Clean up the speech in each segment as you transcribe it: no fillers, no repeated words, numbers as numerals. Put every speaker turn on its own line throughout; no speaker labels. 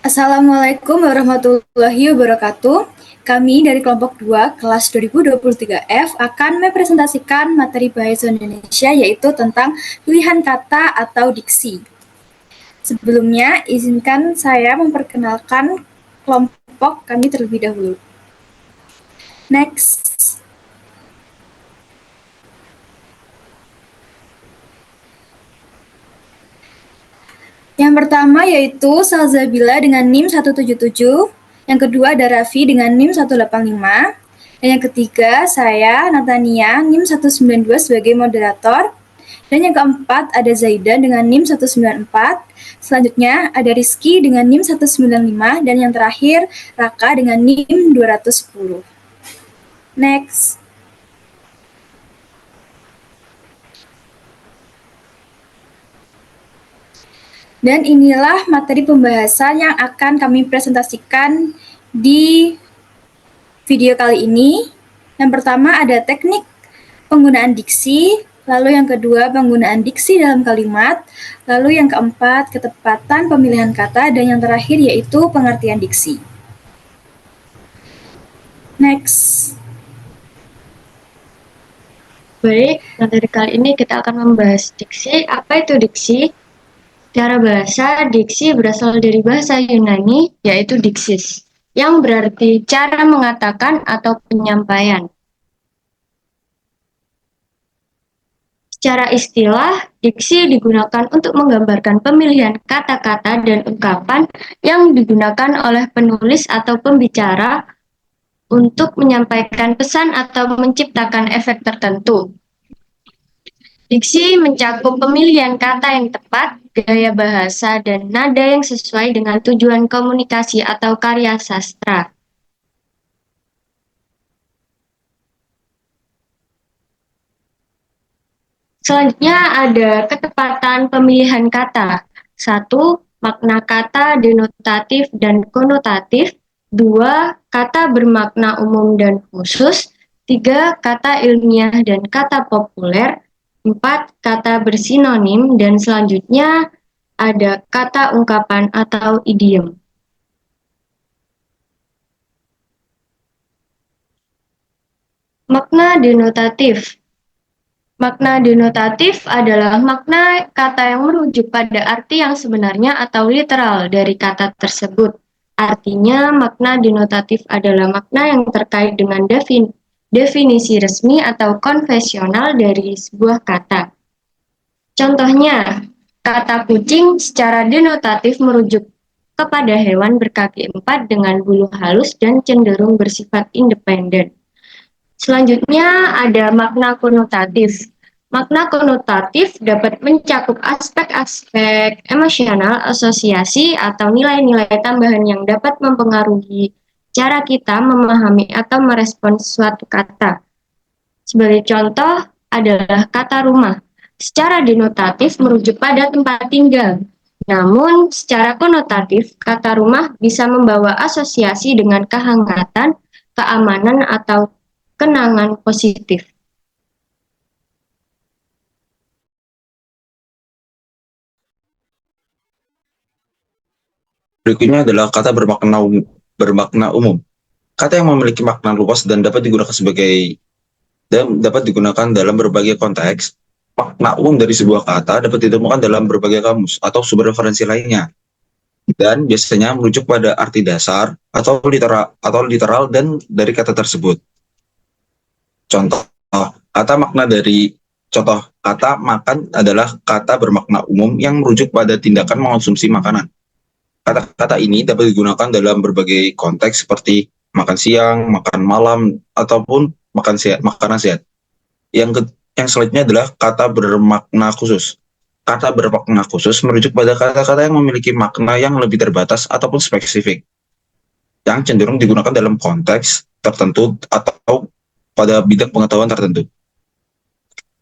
Assalamualaikum warahmatullahi wabarakatuh. Kami dari kelompok 2 kelas 2023F akan mempresentasikan materi Bahasa Indonesia yaitu tentang pilihan kata atau diksi. Sebelumnya, izinkan saya memperkenalkan kelompok kami terlebih dahulu. Next. Yang pertama yaitu Salzabila dengan NIM 177, yang kedua ada Raffi dengan NIM 185, dan yang ketiga saya Natania NIM 192 sebagai moderator, dan yang keempat ada Zaidan dengan NIM 194, selanjutnya ada Rizky dengan NIM 195, dan yang terakhir Raka dengan NIM 210. Next. Dan inilah materi pembahasan yang akan kami presentasikan di video kali ini. Yang pertama ada teknik penggunaan diksi, lalu yang kedua penggunaan diksi dalam kalimat, lalu yang keempat ketepatan pemilihan kata, dan yang terakhir yaitu pengertian diksi. Next.
Baik, materi kali ini kita akan membahas diksi. Apa itu diksi? Secara bahasa, diksi berasal dari bahasa Yunani, yaitu diksis, yang berarti cara mengatakan atau penyampaian. Secara istilah, diksi digunakan untuk menggambarkan pemilihan kata-kata dan ungkapan yang digunakan oleh penulis atau pembicara untuk menyampaikan pesan atau menciptakan efek tertentu. Diksi mencakup pemilihan kata yang tepat, gaya bahasa, dan nada yang sesuai dengan tujuan komunikasi atau karya sastra. Selanjutnya ada ketepatan pemilihan kata. 1. Makna kata denotatif dan konotatif. 2. Kata bermakna umum dan khusus. 3. Kata ilmiah dan kata populer. 4. Kata bersinonim, dan selanjutnya ada kata ungkapan atau idiom. Makna denotatif. Makna denotatif adalah makna kata yang merujuk pada arti yang sebenarnya atau literal dari kata tersebut. Artinya, makna denotatif adalah makna yang terkait dengan definisi resmi atau konvensional dari sebuah kata. Contohnya, kata kucing secara denotatif merujuk kepada hewan berkaki 4 dengan bulu halus dan cenderung bersifat independen. Selanjutnya ada makna konotatif. Makna konotatif dapat mencakup aspek-aspek emosional, asosiasi, atau nilai-nilai tambahan yang dapat mempengaruhi cara kita memahami atau merespons suatu kata. Sebagai contoh adalah kata rumah. Secara denotatif merujuk pada tempat tinggal. Namun, secara konotatif, kata rumah bisa membawa asosiasi dengan kehangatan, keamanan, atau kenangan positif.
Berikutnya adalah kata bermakna umum. Kata yang memiliki makna luas dan dapat digunakan dalam berbagai konteks. Makna umum dari sebuah kata dapat ditemukan dalam berbagai kamus atau sumber referensi lainnya, dan biasanya merujuk pada arti dasar atau literal dan dari kata tersebut. Contoh kata makan adalah kata bermakna umum yang merujuk pada tindakan mengonsumsi makanan. Kata-kata ini dapat digunakan dalam berbagai konteks seperti makan siang, makan malam, ataupun makanan sehat. Yang selanjutnya adalah kata bermakna khusus. Kata bermakna khusus merujuk pada kata-kata yang memiliki makna yang lebih terbatas ataupun spesifik, yang cenderung digunakan dalam konteks tertentu atau pada bidang pengetahuan tertentu.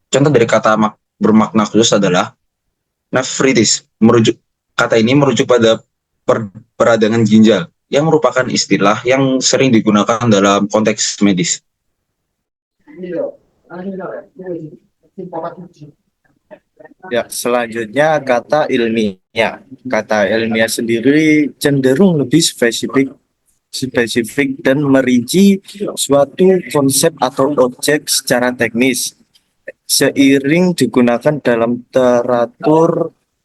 Contoh dari kata bermakna khusus adalah nefritis. Kata ini merujuk pada peradangan ginjal, yang merupakan istilah yang sering digunakan dalam konteks medis.
Ya, selanjutnya kata ilmiah. Kata ilmiah sendiri cenderung lebih spesifik dan merinci suatu konsep atau objek secara teknis seiring digunakan dalam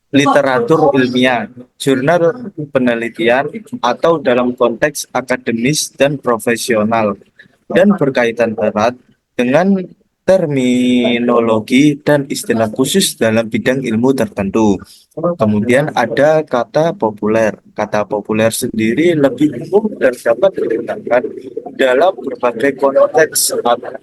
literatur ilmiah, jurnal penelitian, atau dalam konteks akademis dan profesional, dan berkaitan erat dengan terminologi dan istilah khusus dalam bidang ilmu tertentu. Kemudian ada kata populer. Kata populer sendiri lebih umum dan dapat digunakan dalam berbagai konteks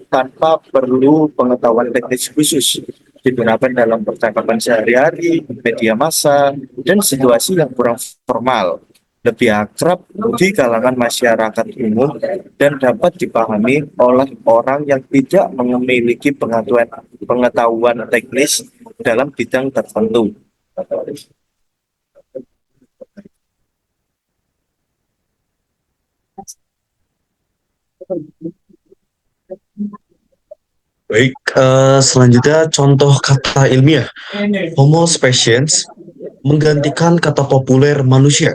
tanpa perlu pengetahuan teknis khusus. Digunakan dalam percakapan sehari-hari, media massa, dan situasi yang kurang formal. Lebih akrab di kalangan masyarakat umum dan dapat dipahami oleh orang yang tidak memiliki pengetahuan teknis dalam bidang tertentu.
Baik, selanjutnya contoh kata ilmiah. Homo sapiens menggantikan kata populer manusia.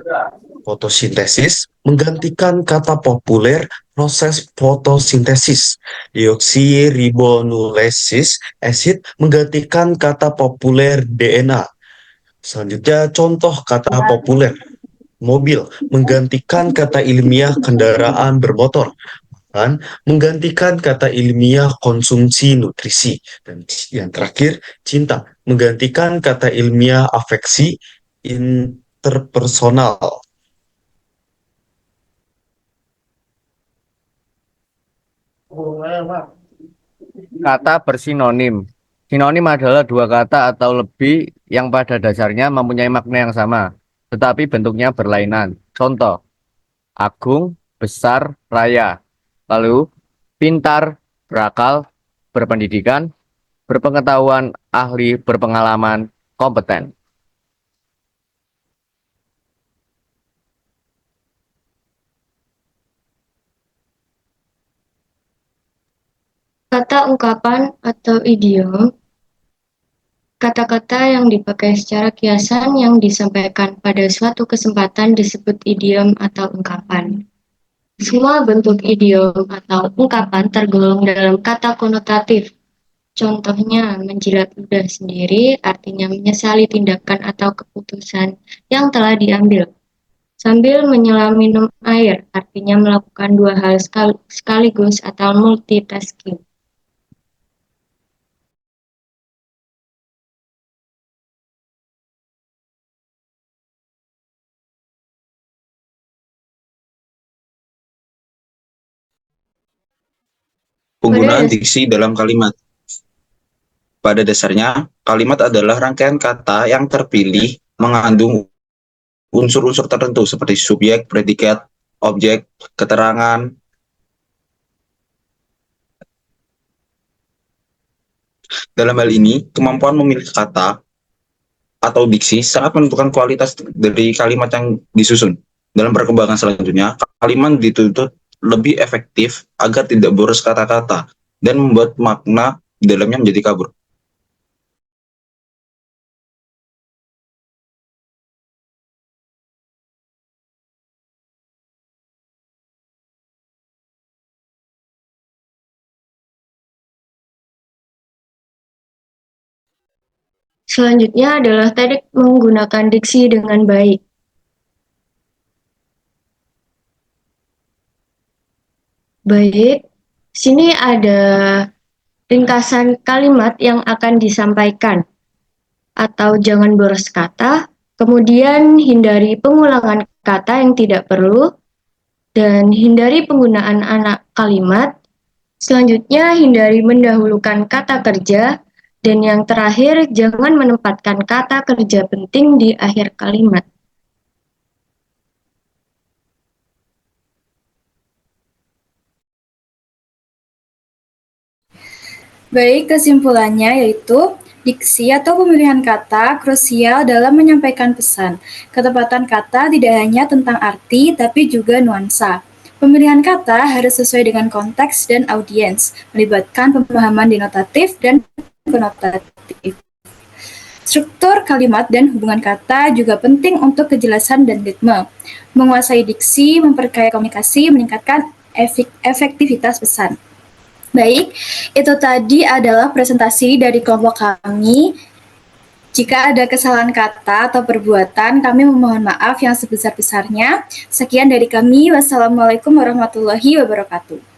Fotosintesis menggantikan kata populer proses fotosintesis. Deoksiribonulesis acid menggantikan kata populer DNA. Selanjutnya contoh kata populer. Mobil menggantikan kata ilmiah kendaraan bermotor. Kan menggantikan kata ilmiah konsumsi nutrisi. Dan yang terakhir, cinta menggantikan kata ilmiah afeksi interpersonal.
Kata bersinonim. Sinonim adalah dua kata atau lebih yang pada dasarnya mempunyai makna yang sama, tetapi bentuknya berlainan. Contoh, agung, besar, raya. Lalu, pintar, berakal, berpendidikan, berpengetahuan, ahli, berpengalaman, kompeten.
Kata ungkapan atau idiom, kata-kata yang dipakai secara kiasan yang disampaikan pada suatu kesempatan disebut idiom atau ungkapan. Semua bentuk idiom atau ungkapan tergolong dalam kata konotatif. Contohnya, menjilat ludah sendiri artinya menyesali tindakan atau keputusan yang telah diambil. Sambil menyelam minum air artinya melakukan dua hal sekaligus atau multitasking.
Penggunaan diksi dalam kalimat. Pada dasarnya, kalimat adalah rangkaian kata yang terpilih mengandung unsur-unsur tertentu seperti subjek, predikat, objek, keterangan. Dalam hal ini, kemampuan memilih kata atau diksi sangat menentukan kualitas dari kalimat yang disusun. Dalam perkembangan selanjutnya, kalimat dituntut lebih efektif agar tidak boros kata-kata dan membuat makna di dalamnya menjadi kabur.
Selanjutnya adalah teknik menggunakan diksi dengan baik. Baik, sini ada ringkasan kalimat yang akan disampaikan. Atau jangan boros kata, kemudian hindari pengulangan kata yang tidak perlu, dan hindari penggunaan anak kalimat. Selanjutnya, hindari mendahulukan kata kerja, dan yang terakhir, jangan menempatkan kata kerja penting di akhir kalimat.
Baik, kesimpulannya yaitu diksi atau pemilihan kata krusial dalam menyampaikan pesan. Ketepatan kata tidak hanya tentang arti, tapi juga nuansa. Pemilihan kata harus sesuai dengan konteks dan audiens, melibatkan pemahaman denotatif dan konotatif. Struktur kalimat dan hubungan kata juga penting untuk kejelasan dan ritme. Menguasai diksi, memperkaya komunikasi, meningkatkan efektivitas pesan. Baik, itu tadi adalah presentasi dari kelompok kami. Jika ada kesalahan kata atau perbuatan, kami memohon maaf yang sebesar-besarnya. Sekian dari kami. Wassalamualaikum warahmatullahi wabarakatuh.